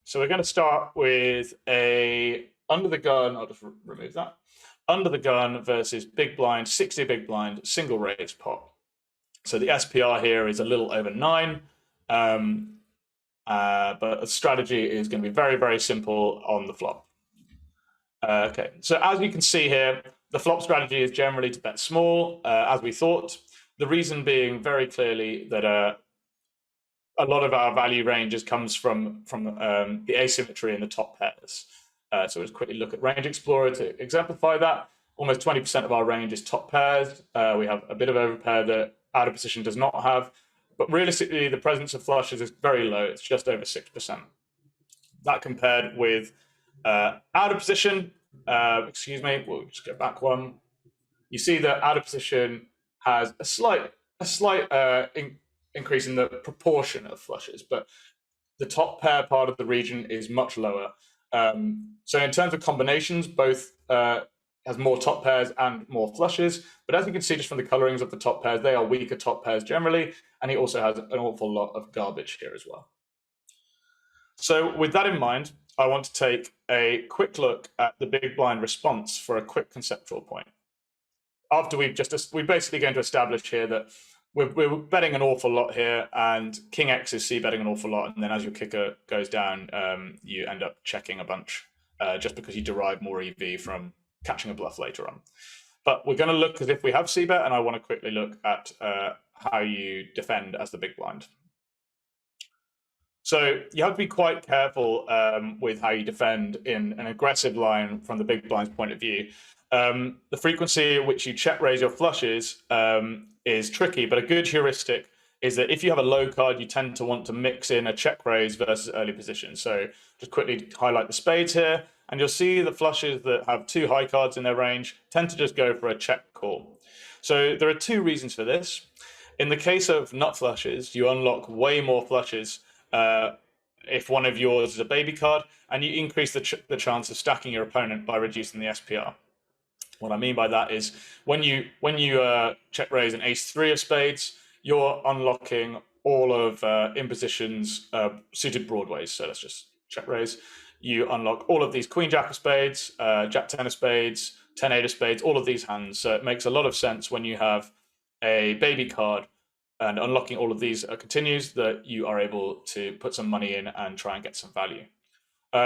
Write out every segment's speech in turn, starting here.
So we're going to start with a under the gun. I'll just remove that. Under the gun versus big blind, 60 big blind, single raise pot. So the SPR here is a little over 9. But the strategy is going to be very, very simple on the flop. Okay, so as you can see here, the flop strategy is generally to bet small, as we thought. The reason being very clearly that a lot of our value ranges comes from the asymmetry in the top pairs. So let's quickly look at Range Explorer to exemplify that. Almost 20% of our range is top pairs. We have a bit of overpair that out of position does not have. But realistically, the presence of flushes is very low. It's just over 6%. That compared with out of position, excuse me, we'll just go back one. You see that out of position has a slight increase in the proportion of flushes, but the top pair part of the region is much lower. So in terms of combinations, both has more top pairs and more flushes, but as you can see just from the colorings of the top pairs, they are weaker top pairs generally, and he also has an awful lot of garbage here as well. So with that in mind, I want to take a quick look at the big blind response for a quick conceptual point. After we're basically going to establish here that we're betting an awful lot here, and King X is c-betting an awful lot, and then as your kicker goes down, you end up checking a bunch just because you derive more EV from catching a bluff later on. But we're going to look as if we have c-bet, and I want to quickly look at how you defend as the big blind. So you have to be quite careful with how you defend in an aggressive line from the big blind's point of view. The frequency at which you check raise your flushes is tricky, but a good heuristic is that if you have a low card, you tend to want to mix in a check raise versus early position. So just quickly highlight the spades here, and you'll see the flushes that have 2 high cards in their range tend to just go for a check call. So there are 2 reasons for this. In the case of nut flushes, you unlock way more flushes if one of yours is a baby card, and you increase the chance of stacking your opponent by reducing the SPR. What I mean by that is when you check raise an ace-3 of spades, you're unlocking all of imposition's suited broadways. So let's just check raise. You unlock all of these queen-jack of spades, jack-10 of spades, 10-8 of spades, all of these hands. So it makes a lot of sense when you have a baby card and unlocking all of these continues that you are able to put some money in and try and get some value.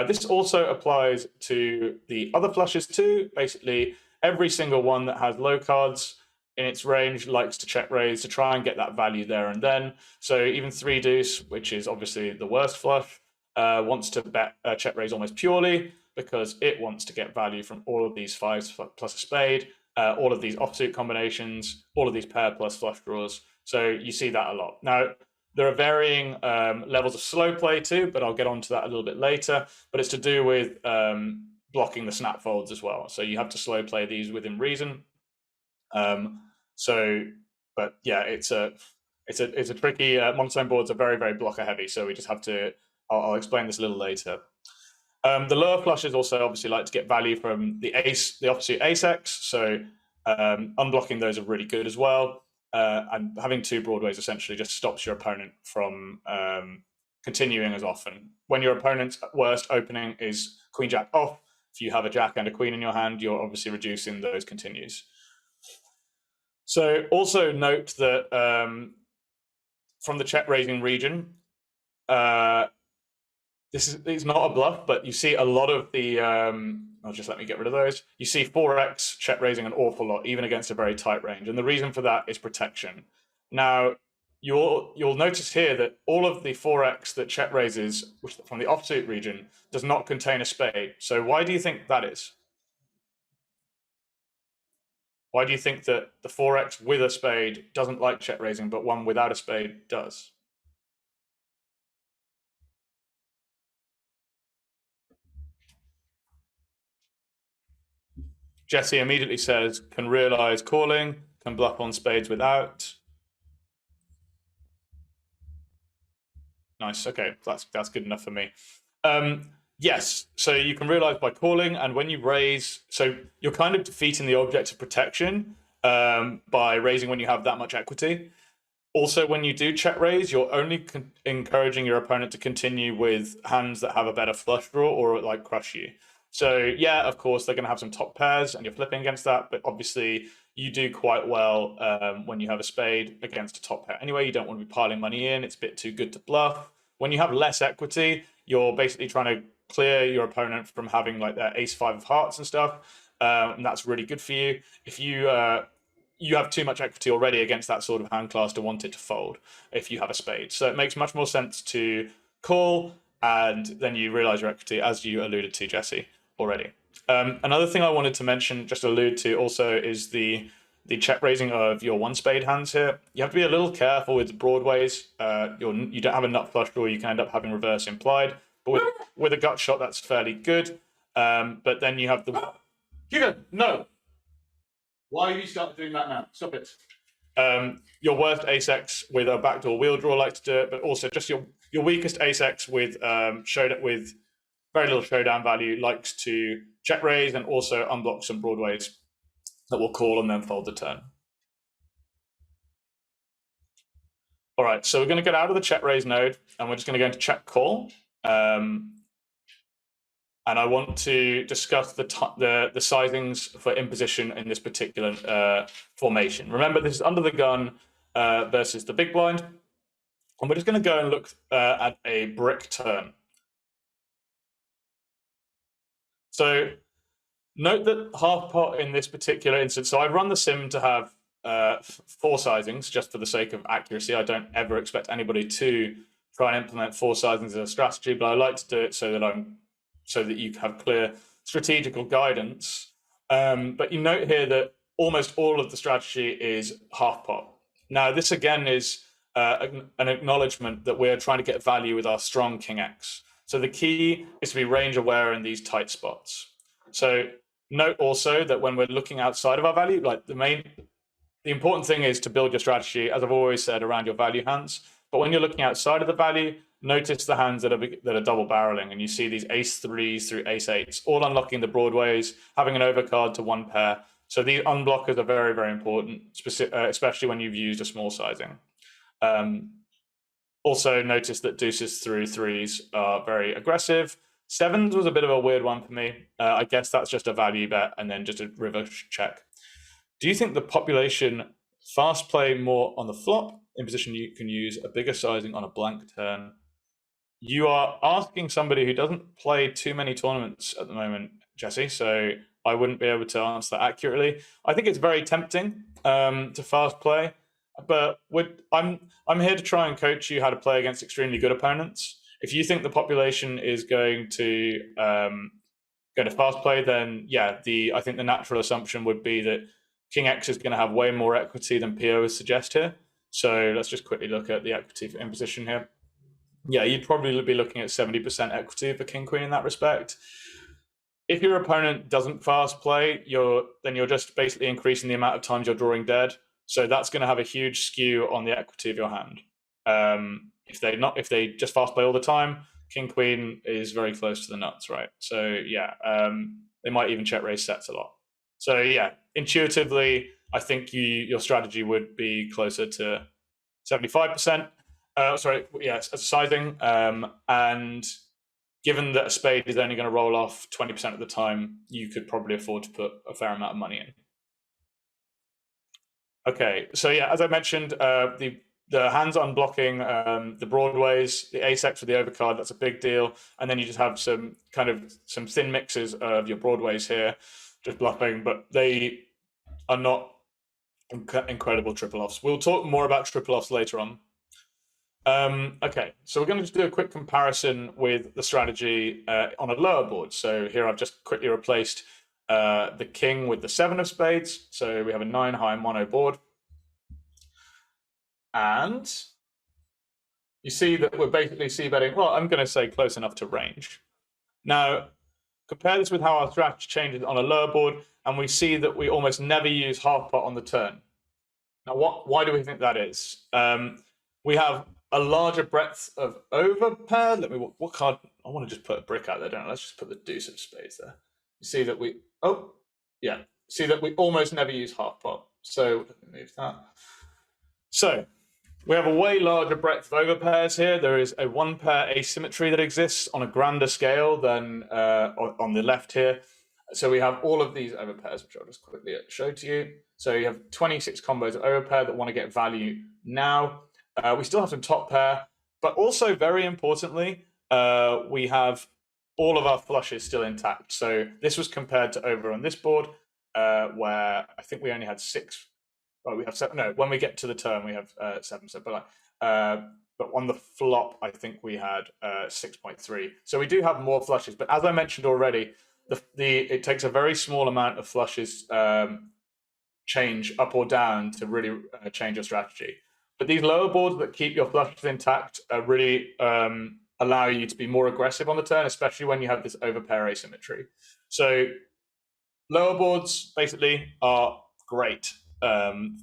This also applies to the other flushes too. Basically, every single one that has low cards in its range likes to check raise to try and get that value there and then. So even 3 deuce, which is obviously the worst flush, wants to bet check raise almost purely because it wants to get value from all of these 5s plus a spade, all of these offsuit combinations, all of these pair plus flush draws. So you see that a lot. Now, there are varying levels of slow play too, but I'll get onto that a little bit later. But it's to do with blocking the snap folds as well. So you have to slow play these within reason. But yeah, it's a tricky. Monotone boards are very, very blocker heavy. So we just have to. I'll explain this a little later. The lower flushes also obviously like to get value from the offsuit ace X. So unblocking those are really good as well. And having 2 broadways essentially just stops your opponent from continuing as often. When your opponent's worst opening is queen jack off, if you have a jack and a queen in your hand, you're obviously reducing those continues. So also note that from the check raising region, this is not a bluff, but you see a lot of the, I'll just let me get rid of those. You see 4x check raising an awful lot, even against a very tight range. And the reason for that is protection. Now, you'll notice here that all of the 4x that check raises from the offsuit region does not contain a spade. So why do you think that is? Why do you think that the 4x with a spade doesn't like check raising, but one without a spade does? Jesse immediately says, can realize calling, can bluff on spades without. Nice, okay, that's good enough for me. Yes, so you can realize by calling, and when you raise, so you're kind of defeating the object of protection by raising when you have that much equity. Also, when you do check raise, you're only encouraging your opponent to continue with hands that have a better flush draw or like crush you. So yeah, of course they're going to have some top pairs, and you're flipping against that. But obviously, you do quite well when you have a spade against a top pair. Anyway, you don't want to be piling money in; it's a bit too good to bluff. When you have less equity, you're basically trying to clear your opponent from having like their ace five of hearts and stuff, and that's really good for you. If you have too much equity already against that sort of hand class to want it to fold if you have a spade. So it makes much more sense to call, and then you realize your equity, as you alluded to, Jesse, already. Another thing I wanted to mention, just allude to also, is the check raising of your one spade hands here. You have to be a little careful with the broadways. You don't have a nut flush draw, you can end up having reverse implied. But with a gut shot, that's fairly good. But then you have the... Hugo, no! Why have you started doing that now? Stop it. Your worst ace-x with a backdoor wheel draw likes to do it, but also just your weakest ace-x with with very little showdown value likes to check raise and also unblock some broadways that will call and then fold the turn. All right, so we're going to get out of the check raise node, and we're just going to go into check call. And I want to discuss the sizings for imposition in this particular formation. Remember, this is under the gun versus the big blind. And we're just going to go and look at a brick turn. So note that half pot in this particular instance, so I run the sim to have 4 sizings just for the sake of accuracy. I don't ever expect anybody to try and implement 4 sizings as a strategy, but I like to do it so that you have clear strategical guidance. But you note here that almost all of the strategy is half pot. Now, this again is an acknowledgement that we're trying to get value with our strong King X. So the key is to be range aware in these tight spots. So note also that when we're looking outside of our value, like the important thing is to build your strategy, as I've always said, around your value hands. But when you're looking outside of the value, notice the hands that are double barreling, and you see these ace threes through ace eights, all unlocking the broadways, having an overcard to one pair. So these unblockers are very, very important, especially when you've used a small sizing. Also notice that deuces through threes are very aggressive. Sevens was a bit of a weird one for me. I guess that's just a value bet and then just a river check. Do you think the population fast play more on the flop? In position, you can use a bigger sizing on a blank turn. You are asking somebody who doesn't play too many tournaments at the moment, Jesse, so I wouldn't be able to answer that accurately. I think it's very tempting to fast play, but I'm here to try and coach you how to play against extremely good opponents. If you think the population is going to fast play, then yeah, I think the natural assumption would be that King X is going to have way more equity than PO would suggest here. So let's just quickly look at the equity for imposition here. Yeah, you'd probably be looking at 70% equity for King Queen in that respect. If your opponent doesn't fast play, then you're just basically increasing the amount of times you're drawing dead. So that's going to have a huge skew on the equity of your hand. If they just fast play all the time, King Queen is very close to the nuts, right? So yeah, they might even check raise sets a lot. So yeah, intuitively, I think your strategy would be closer to 75%. As a sizing. And given that a spade is only going to roll off 20% of the time, you could probably afford to put a fair amount of money in. Okay, so yeah, as I mentioned, the hands unblocking the broadways, the ace-x with the overcard, that's a big deal. And then you just have some thin mixes of your broadways here, just bluffing, but they are not incredible triple offs. We'll talk more about triple offs later on. Okay, so we're going to just do a quick comparison with the strategy on a lower board. So here I've just quickly replaced the king with the 7 of spades. So we have a 9 high mono board. And you see that we're basically c-betting, well, I'm going to say close enough to range. Now, compare this with how our strategy changes on a lower board, and we see that we almost never use half pot on the turn. Now, why do we think that is? We have a larger breadth of overpair. What card? I want to just put a brick out there, don't I? Let's just put the deuce of spades there. You see that see that we almost never use half pot. So let me move that. So We have a way larger breadth of overpairs here. There is a one pair asymmetry that exists on a grander scale than on the left here. So we have all of these overpairs, which I'll just quickly show to you. So you have 26 combos of overpair that want to get value now. We still have some top pair, but also very importantly, we have all of our flushes still intact. So this was compared to over on this board, where I think we only had 6. Well, we have 7. No, when we get to the turn, we have 7. So, but on the flop, I think we had 6.3. So we do have more flushes. But as I mentioned already, it takes a very small amount of flushes change up or down to really change your strategy. But these lower boards that keep your flushes intact really allow you to be more aggressive on the turn, especially when you have this overpair asymmetry. So lower boards basically are great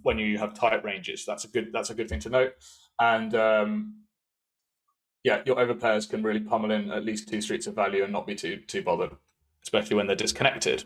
when you have tight ranges. That's a good thing to note. And yeah, your overpairs can really pummel in at least 2 streets of value and not be too bothered, especially when they're disconnected.